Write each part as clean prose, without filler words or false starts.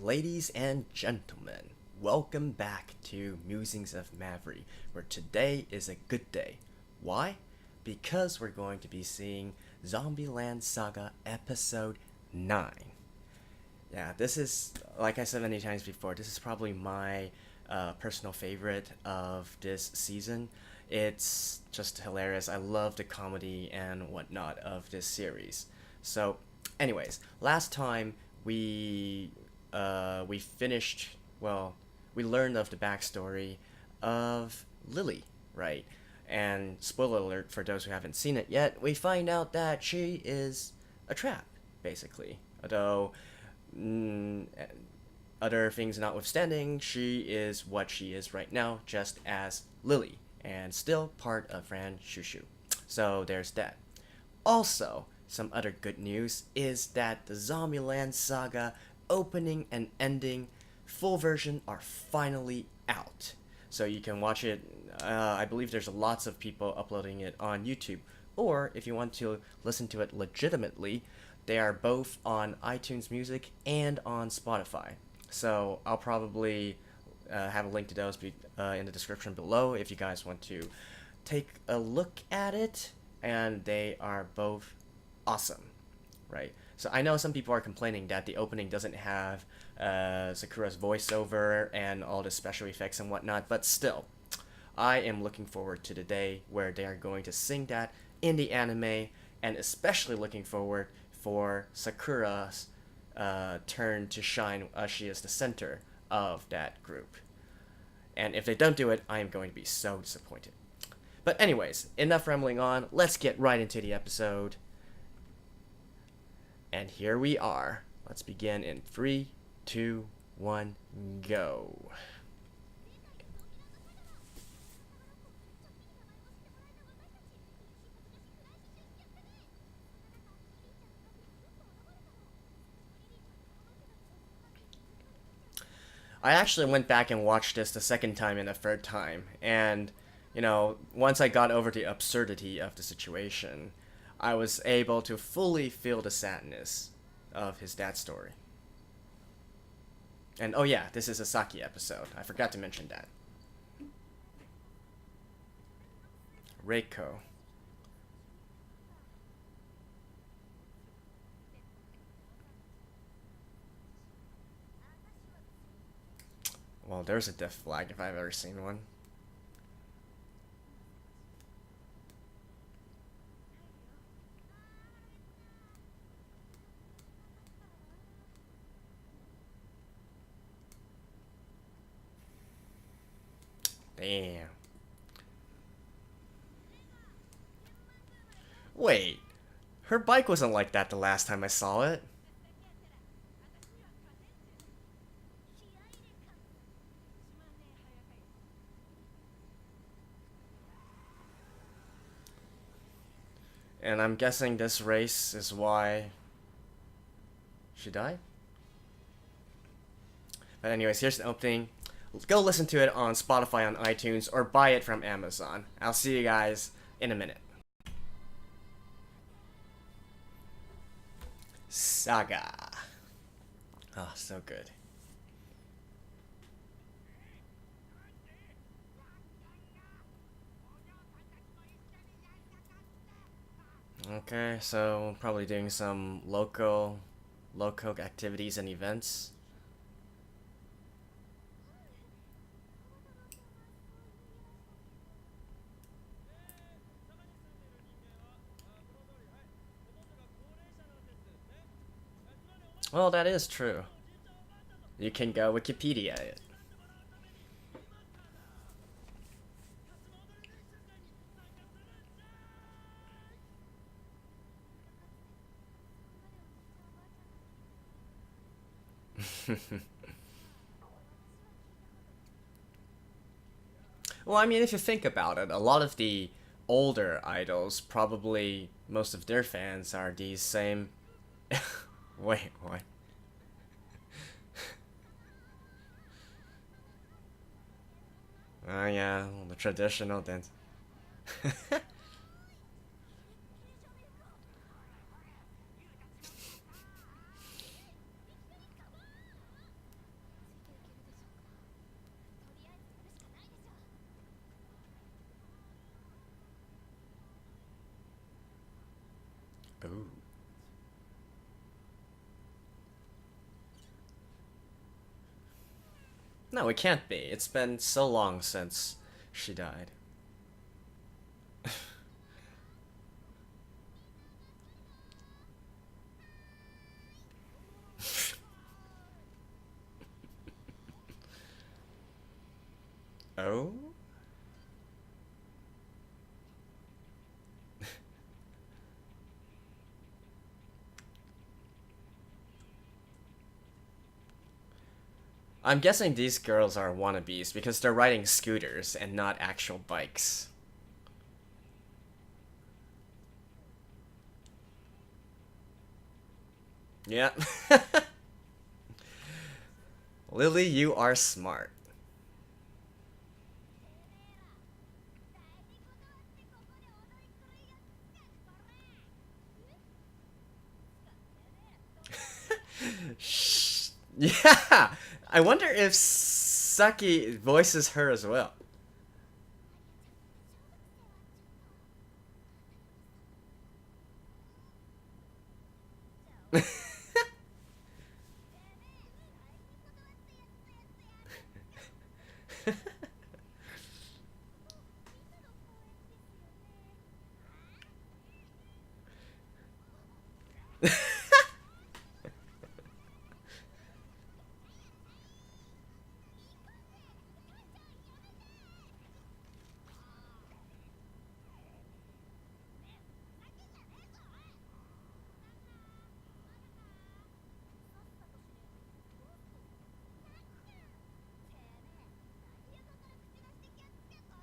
Ladies and gentlemen, welcome back to Musings of Maverick, where today is a good day. Why? Because we're going to be seeing ZombieLand Saga Episode 9. Yeah, this is, like I said many times before, this is probably my personal favorite of this season. It's just hilarious. I love the comedy and whatnot of this series. So, anyways, last time we finished. Well, we learned of the backstory of Lily, right? And spoiler alert for those who haven't seen it yet, we find out that she is a trap, basically. Although, other things notwithstanding, she is what she is right now, just as Lily, and still part of Franchouchou. So there's that. Also, some other good news is that the ZombieLand Saga opening and ending full version are finally out. So you can watch it. I believe there's lots of people uploading it on YouTube. Or if you want to listen to it legitimately, they are both on iTunes Music and on Spotify. So I'll probably have a link to those in the description below if you guys want to take a look at it. And they are both awesome, right? So I know some people are complaining that the opening doesn't have Sakura's voiceover and all the special effects and whatnot, but still, I am looking forward to the day where they are going to sing that in the anime, and especially looking forward for Sakura's turn to shine as she is the center of that group. And if they don't do it, I am going to be so disappointed. But anyways, enough rambling on, let's get right into the episode. And here we are. Let's begin in 3, 2, 1, go. I actually went back and watched this the second time and the third time, and, you know, once I got over the absurdity of the situation, I was able to fully feel the sadness of his dad's story. And oh yeah, this is a Saki episode. I forgot to mention that. Reiko. Well, there's a death flag if I've ever seen one. Damn. Wait, her bike wasn't like that the last time I saw it. And I'm guessing this race is why she died? But anyways, here's the opening. Go listen to it on Spotify, on iTunes, or buy it from Amazon. I'll see you guys in a minute. Saga. Oh, so good. Okay, so probably doing some local activities and events. Well, that is true. You can go Wikipedia it. Well, I mean, if you think about it, a lot of the older idols, probably most of their fans are these same... Wait, what? Oh yeah, the traditional dance. Ooh. No, it can't be. It's been so long since she died. Oh? I'm guessing these girls are wannabes because they're riding scooters and not actual bikes. Yeah. Lily, you are smart. Shh. Yeah. I wonder if Saki voices her as well.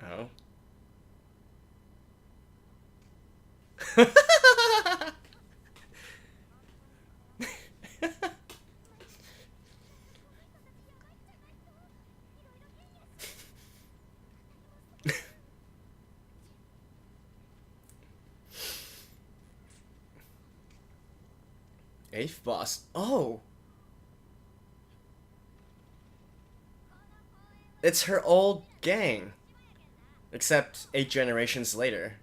Oh. Eighth boss. Oh. It's her old gang. Except 8 generations later.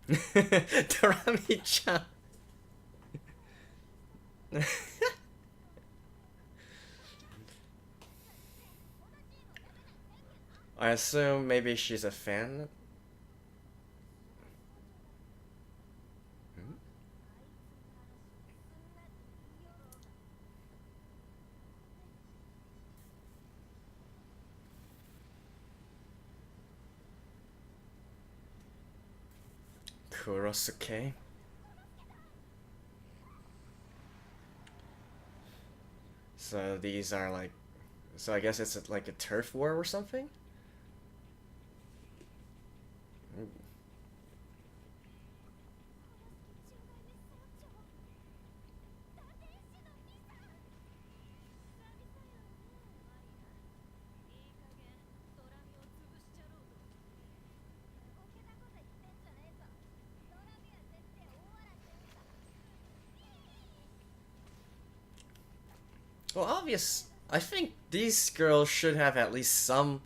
Dorami-chan. I assume maybe she's a fan? Hmm? Kurosuke? So these are like... So I guess it's like a turf war or something? Ooh. Well, obvious. I think these girls should have at least some.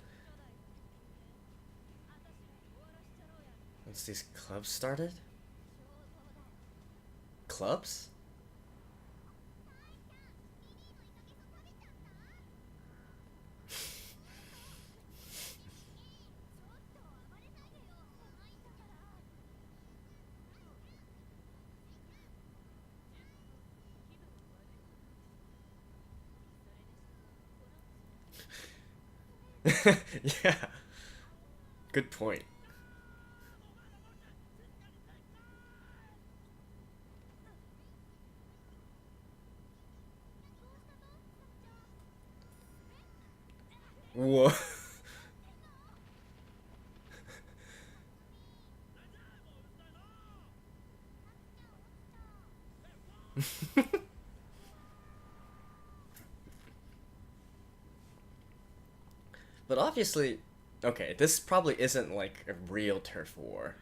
Once these clubs started? Clubs? Yeah. Good point. Whoa. But obviously, Okay, this probably isn't like a real turf war.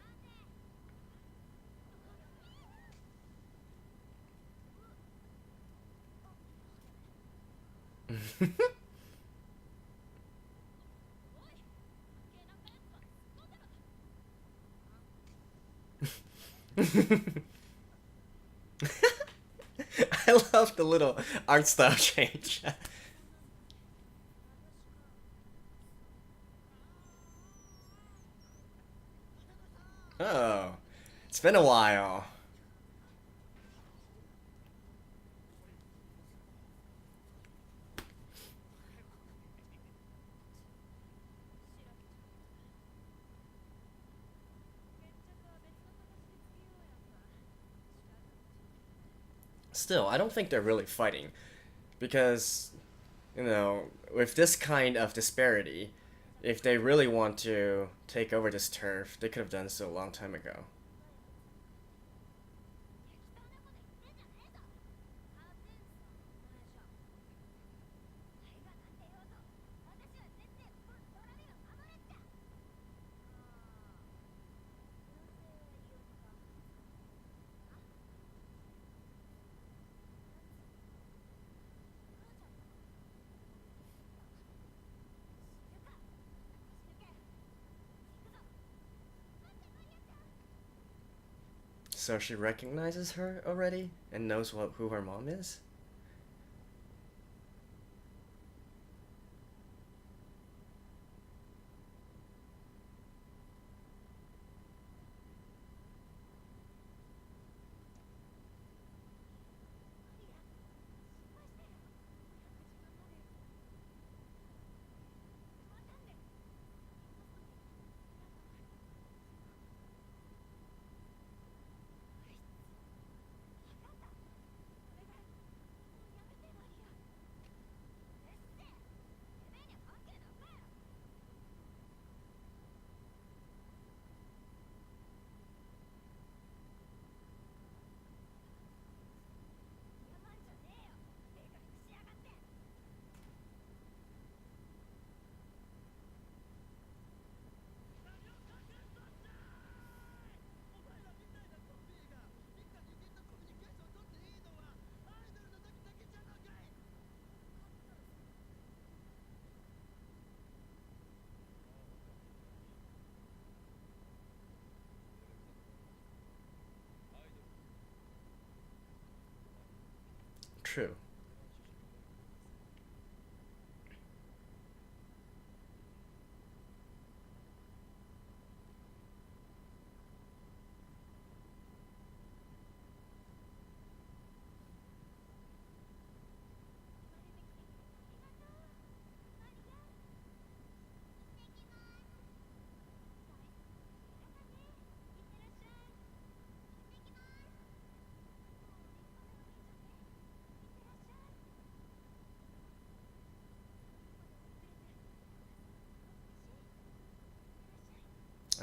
I love the little art style change. Oh, it's been a while. Still, I don't think they're really fighting because, with this kind of disparity, if they really want to take over this turf, they could have done so a long time ago. So she recognizes her already and knows who her mom is? True.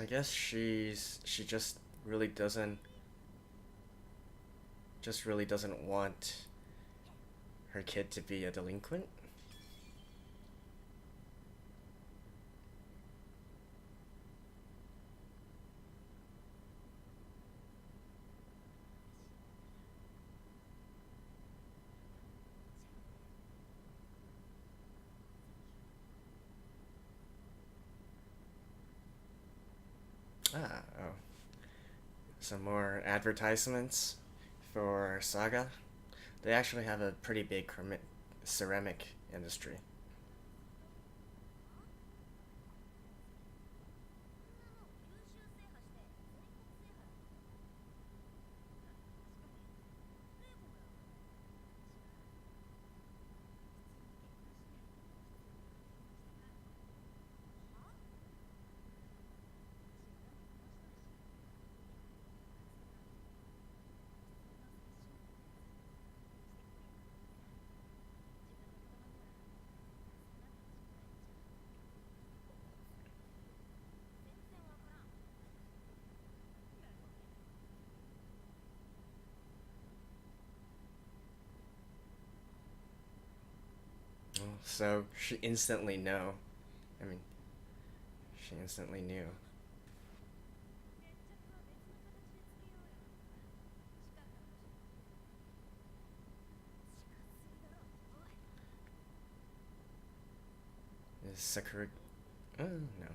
I guess she just really doesn't want her kid to be a delinquent. Oh. Some more advertisements for Saga. They actually have a pretty big ceramic industry. So she instantly know. I mean, She instantly knew. Is Sakura... Oh, no.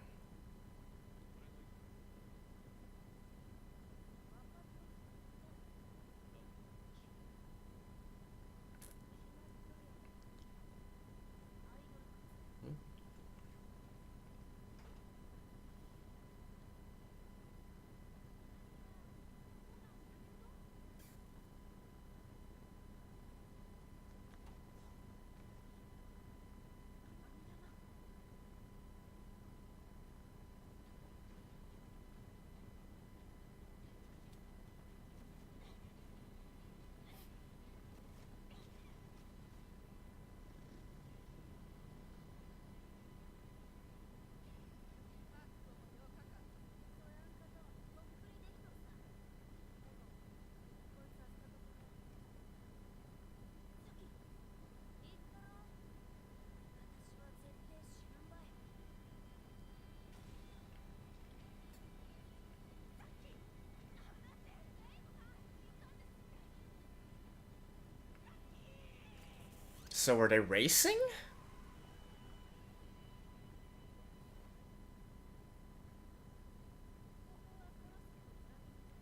So were they racing?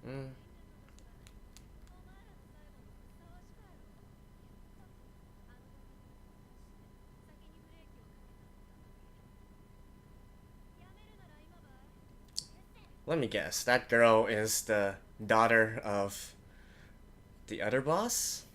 Mm. Let me guess, that girl is the daughter of the other boss?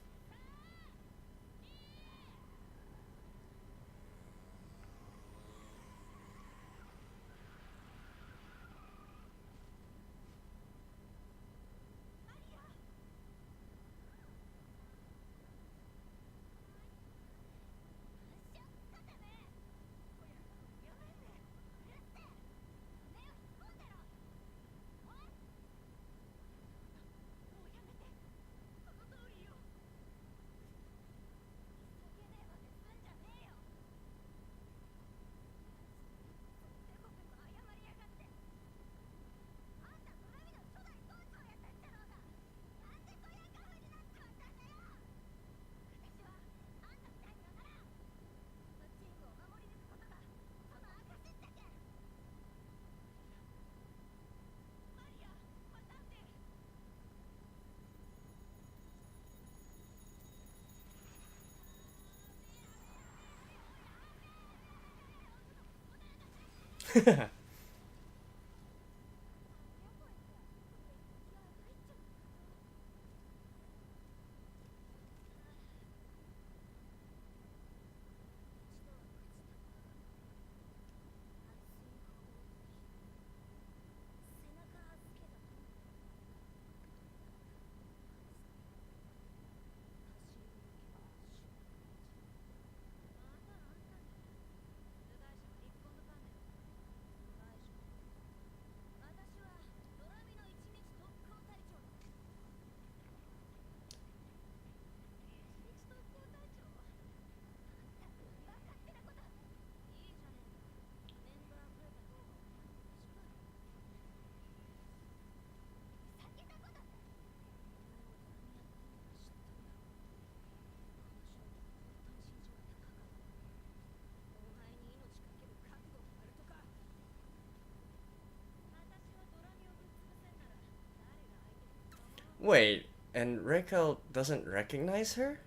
Wait, and Reiko doesn't recognize her?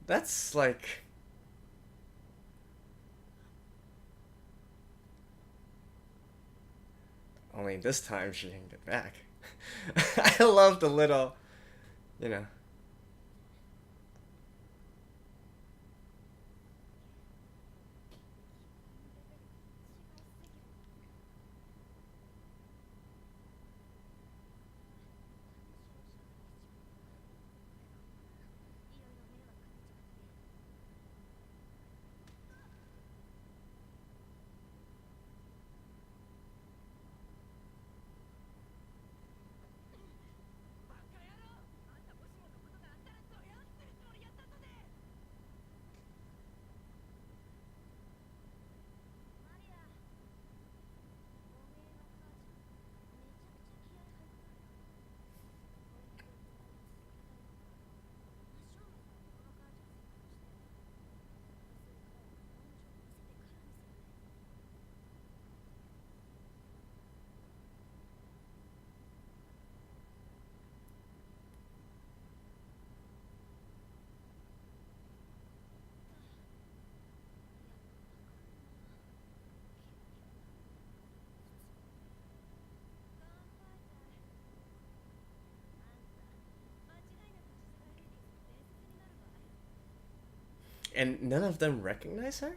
That's like... Only this time she can get back. I love the little, you know. And none of them recognize her?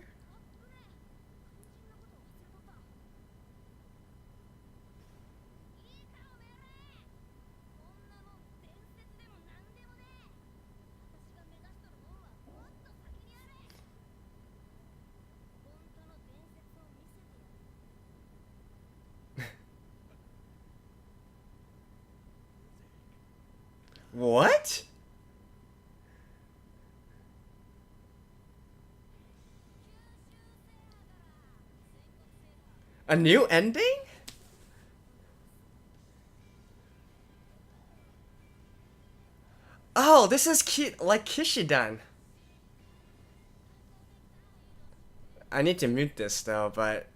What? A new ending? Oh, this is like Kishidan. I need to mute this though, but...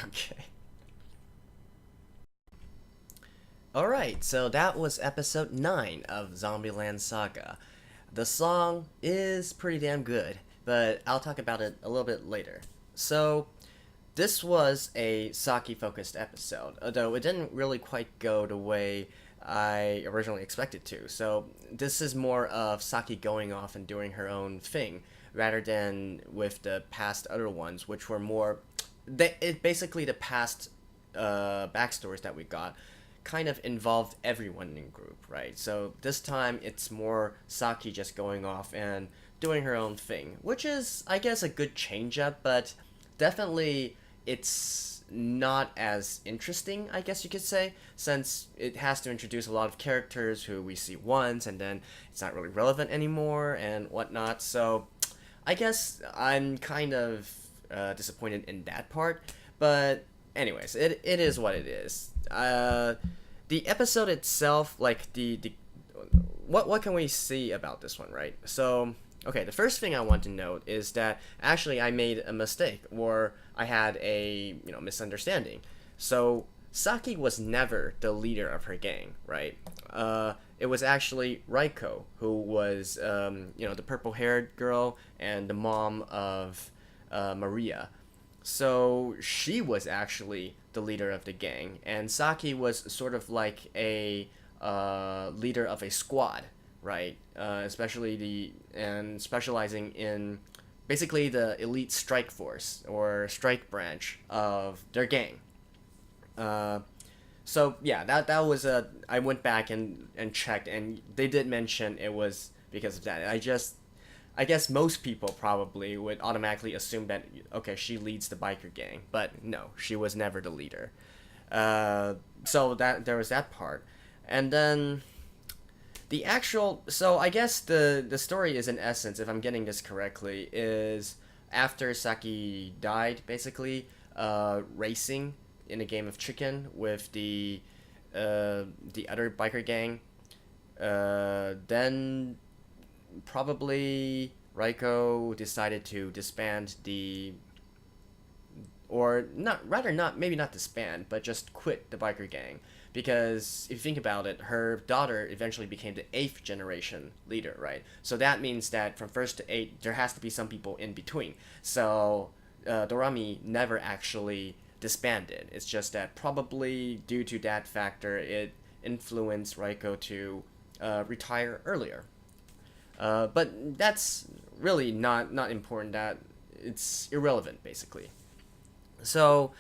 Okay. Alright, so that was episode 9 of ZombieLand Saga. The song is pretty damn good, but I'll talk about it a little bit later. So, this was a Saki focused episode, although it didn't really quite go the way I originally expected to. So, this is more of Saki going off and doing her own thing, rather than with the past other ones, which were more. Basically, the past backstories that we got kind of involved everyone in group, right? So this time it's more Saki just going off and doing her own thing, which is, I guess, a good change up, but definitely it's not as interesting, I guess you could say, since it has to introduce a lot of characters who we see once and then it's not really relevant anymore and whatnot. So I guess I'm kind of disappointed in that part, but anyways, it is what it is. The episode itself, like the what can we see about this one, right? So okay, the first thing I want to note is that actually I made a mistake, or I had a misunderstanding. So Saki was never the leader of her gang, right? it was actually Raiko who was, the purple-haired girl and the mom of Maria. So she was actually the leader of the gang, and Saki was sort of like a leader of a squad, right? And specializing in basically the elite strike force or strike branch of their gang. So yeah, that was I went back and checked, and they did mention it was because of that. I guess most people probably would automatically assume that, okay, she leads the biker gang, but no, she was never the leader. So that there was that part, and then so I guess the story is, in essence, if I'm getting this correctly, is after Saki died, basically, racing in a game of chicken with the other biker gang, then probably Raiko decided to disband maybe not disband, but just quit the biker gang. Because if you think about it, her daughter eventually became the 8th generation leader, right? So that means that from 1st to 8th, there has to be some people in between. So Dorami never actually disbanded. It's just that probably due to that factor, it influenced Raiko to retire earlier. But that's really not important. That it's irrelevant, basically. So,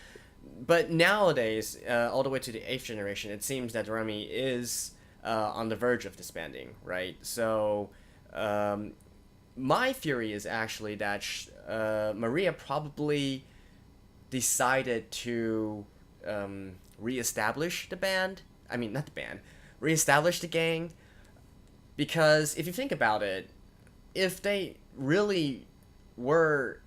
but nowadays, all the way to the 8th generation, it seems that Dorami is on the verge of disbanding, right? So, my theory is actually that Maria probably decided to reestablish the band. I mean, not the band, reestablish the gang. Because if you think about it, if they really were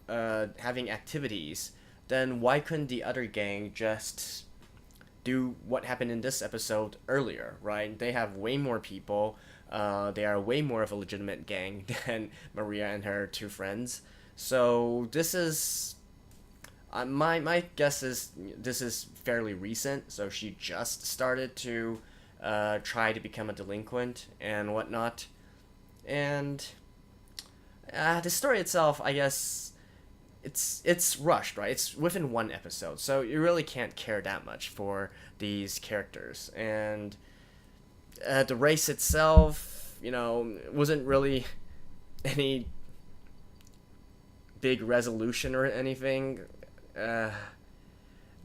having activities, then why couldn't the other gang just do what happened in this episode earlier, right? They have way more people. They are way more of a legitimate gang than Maria and her 2 friends. So this is... my guess is this is fairly recent, so she just started to try to become a delinquent and whatnot. And the story itself, I guess, it's rushed, right? It's within 1 episode, so you really can't care that much for these characters. And the race itself, wasn't really any big resolution or anything.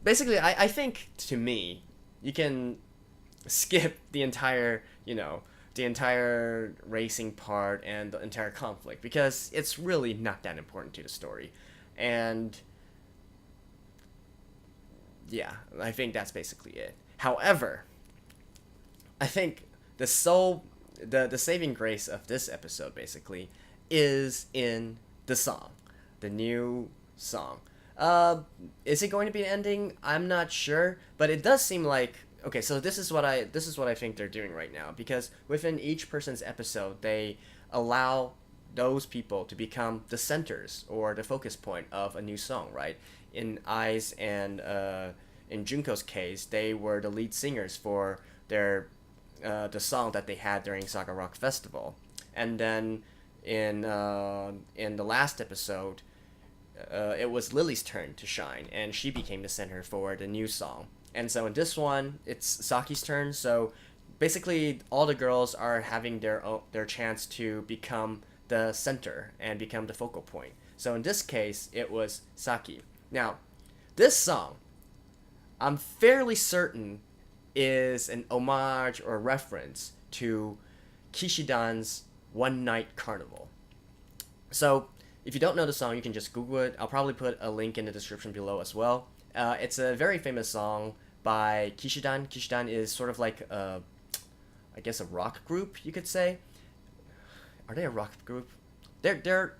Basically, I think, to me, you can skip the entire racing part and the entire conflict, because it's really not that important to the story. And yeah, I think that's basically it. However, I think the saving grace of this episode, basically, is in the song, the new song. Is it going to be an ending? I'm not sure, but it does seem like... Okay, so this is what I think they're doing right now, because within each person's episode, they allow those people to become the centers or the focus point of a new song, right? In Ai's and in Junko's case, they were the lead singers for their the song that they had during Saga Rock Festival, and then in the last episode, it was Lily's turn to shine, and she became the center for the new song. And so in this one, it's Saki's turn. So basically, all the girls are having their chance to become the center and become the focal point. So in this case, it was Saki. Now, this song, I'm fairly certain, is an homage or reference to Kishidan's One Night Carnival. So if you don't know the song, you can just Google it. I'll probably put a link in the description below as well. It's a very famous song by Kishidan. Kishidan is sort of like I guess a rock group, you could say. Are they a rock group? They're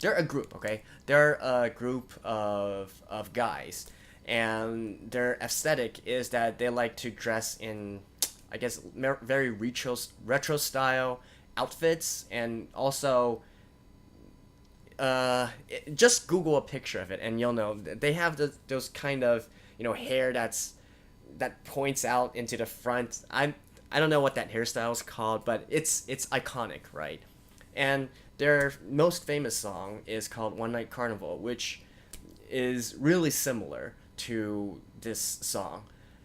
a group, okay? They're a group of guys, and their aesthetic is that they like to dress in, I guess, very retro style outfits, and also just Google a picture of it and you'll know they have those kind of hair that points out into the front. I don't know what that hairstyle is called, but it's iconic, right? And their most famous song is called One Night Carnival, which is really similar to this song.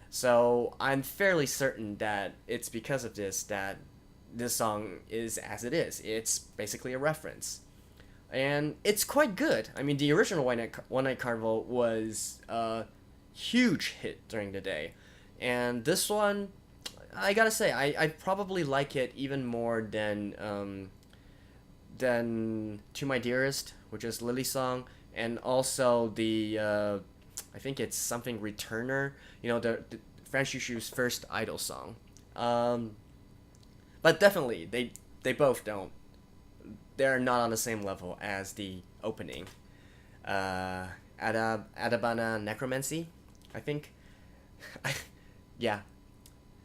So I'm fairly certain that it's because of this that this song is as it is. It's basically a reference. And it's quite good. I mean, the original One Night Carnival was a huge hit during the day. And this one, I gotta say, I probably like it even more than To My Dearest, which is Lily's song, and also I think it's something Returner, the Franchouchou's first idol song. But definitely, they both don't. They're not on the same level as the opening. Adabana Necromancy, I think. Yeah.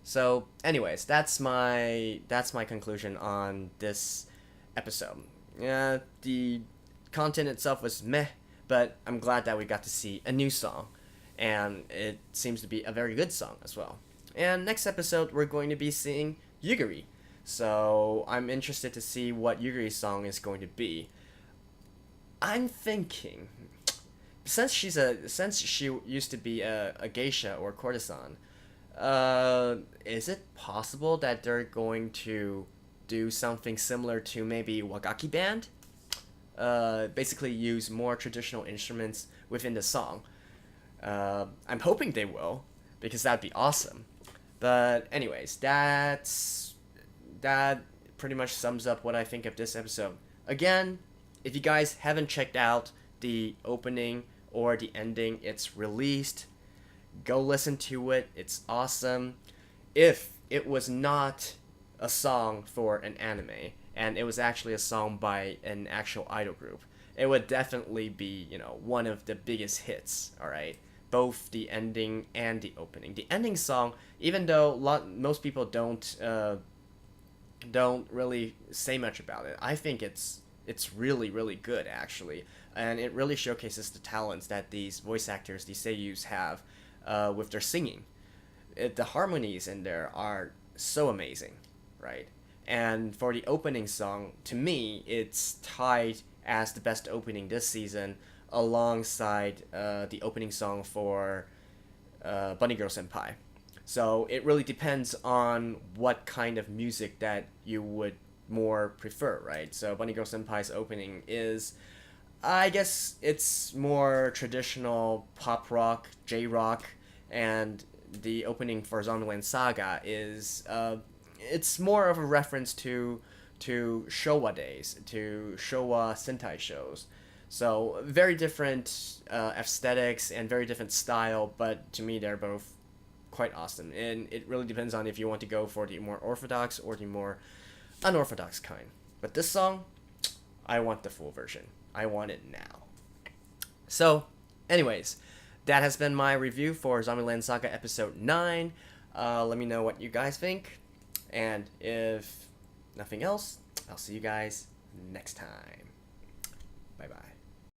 So, anyways, that's my conclusion on this episode. The content itself was meh, but I'm glad that we got to see a new song, and it seems to be a very good song as well. And next episode, we're going to be seeing Yugiri. So I'm interested to see what Yugiri's song is going to be. I'm thinking, since she used to be a geisha or courtesan, is it possible that they're going to do something similar to maybe Wagaki Band? Basically use more traditional instruments within the song. I'm hoping they will, because that'd be awesome. But anyways, that pretty much sums up what I think of this episode. Again, if you guys haven't checked out the opening or the ending, it's released. Go listen to it. It's awesome. If it was not a song for an anime, and it was actually a song by an actual idol group, it would definitely be, one of the biggest hits, alright? Both the ending and the opening. The ending song, even though most people don't really say much about it, I think it's really, really good, actually. And it really showcases the talents that these voice actors, these seiyus, have with their singing. The harmonies in there are so amazing, right? And for the opening song, to me, it's tied as the best opening this season, alongside the opening song for Bunny Girl Senpai. So it really depends on what kind of music that you would more prefer, right? So Bunny Girl Senpai's opening is, I guess it's more traditional pop rock, J-rock, and the opening for ZombieLand Saga is, it's more of a reference to Showa days, to Showa Sentai shows. So very different aesthetics and very different style, but to me they're both quite awesome. And it really depends on if you want to go for the more orthodox or the more unorthodox kind. But this song, I want the full version. I want it now. So, anyways, that has been my review for ZombieLand Saga Episode 9. Let me know what you guys think. And if nothing else, I'll see you guys next time. Bye-bye.